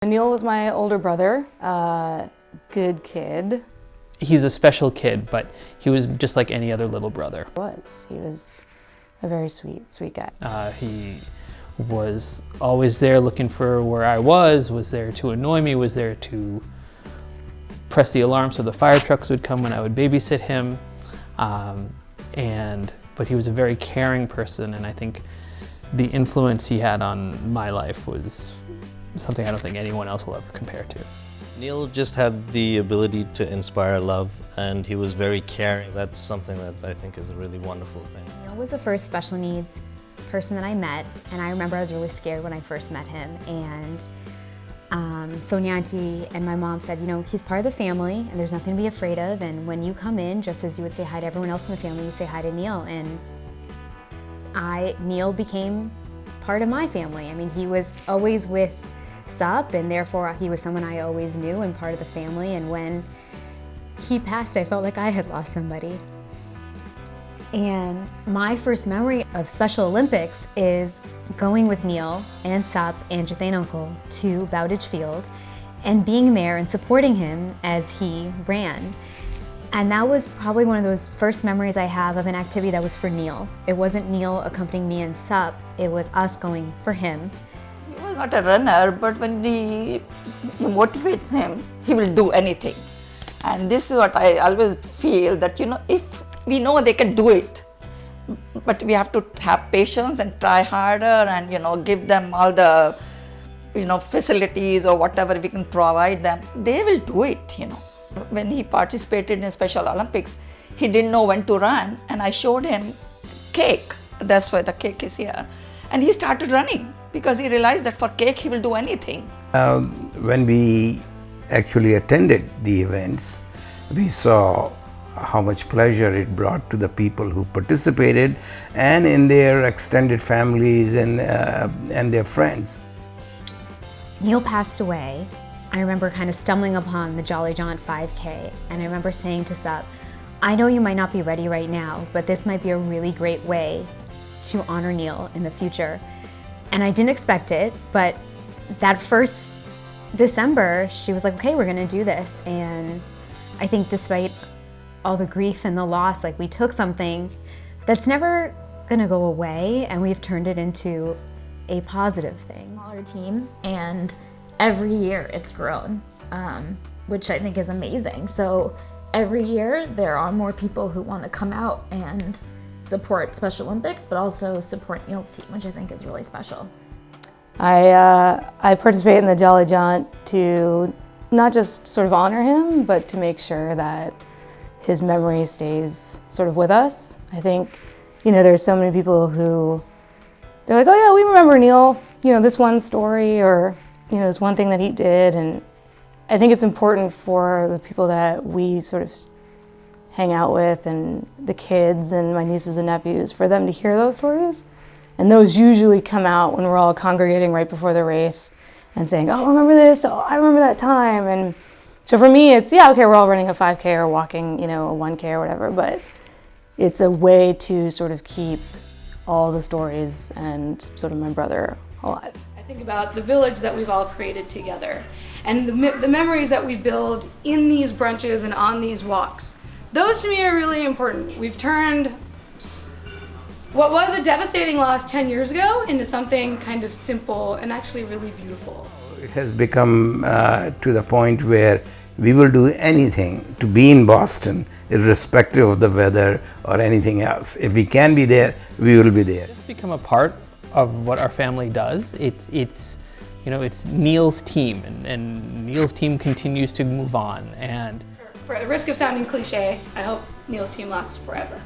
Neel was my older brother, good kid. He's a special kid, but he was just like any other little brother. He was a very sweet guy. He was always there looking for where I was there to annoy me, was there to press the alarm so the fire trucks would come when I would babysit him. But he was a very caring person, and I think the influence he had on my life was something I don't think anyone else will ever compare to. Neel just had the ability to inspire love, and he was very caring. That's something that I think is a really wonderful thing. Neel was the first special needs person that I met, and I remember I was really scared when I first met him. And Sonia auntie and my mom said, you know, he's part of the family and there's nothing to be afraid of, and when you come in, just as you would say hi to everyone else in the family, you say hi to Neel. And Neel became part of my family. I mean, he was always with Sup, and therefore he was someone I always knew and part of the family. And when he passed, I felt like I had lost somebody. And my first memory of Special Olympics is going with Neel and Sup and Jithain Uncle to Bowditch Field and being there and supporting him as he ran. And that was probably one of those first memories I have of an activity that was for Neel. It wasn't Neel accompanying me and Sup, it was us going for him. He was not a runner, but when you motivate him, he will do anything. And this is what I always feel, that you know, if we know they can do it, but we have to have patience and try harder, and you know, give them all the facilities or whatever we can provide them, they will do it. You know, when he participated in Special Olympics, he didn't know when to run, and I showed him cake. That's why the cake is here, and he started running because he realized that for cake he will do anything. When we actually attended the events, we saw how much pleasure it brought to the people who participated and in their extended families and their friends. Neel passed away. I remember kind of stumbling upon the Jolly Jaunt 5K, and I remember saying to Sup, I know you might not be ready right now, but this might be a really great way to honor Neel in the future. And I didn't expect it, but that first December, she was like, okay, we're gonna do this. And I think despite all the grief and the loss, like, we took something that's never gonna go away, and we've turned it into a positive thing. Smaller team, and every year it's grown, which I think is amazing. So every year there are more people who want to come out and support Special Olympics, but also support Neel's team, which I think is really special. I participate in the Jolly Jaunt to not just sort of honor him, but to make sure that his memory stays sort of with us. I think, you know, there's so many people who, they're like, oh yeah, we remember Neel, you know, this one story, or, you know, this one thing that he did. And I think it's important for the people that we sort of hang out with, and the kids and my nieces and nephews, for them to hear those stories. And those usually come out when we're all congregating right before the race and saying, oh, remember this? Oh, I remember that time. And so for me, it's, yeah, okay, we're all running a 5K or walking, you know, a 1K or whatever, but it's a way to sort of keep all the stories and sort of my brother alive. I think about the village that we've all created together, and the memories that we build in these brunches and on these walks. Those to me are really important. We've turned what was a devastating loss 10 years ago into something kind of simple and actually really beautiful. It has become to the point where we will do anything to be in Boston, irrespective of the weather or anything else. If we can be there, we will be there. It's become a part of what our family does. It's you know, it's Neel's team, and Neel's team continues to move on. And For the risk of sounding cliche, I hope Neel's team lasts forever.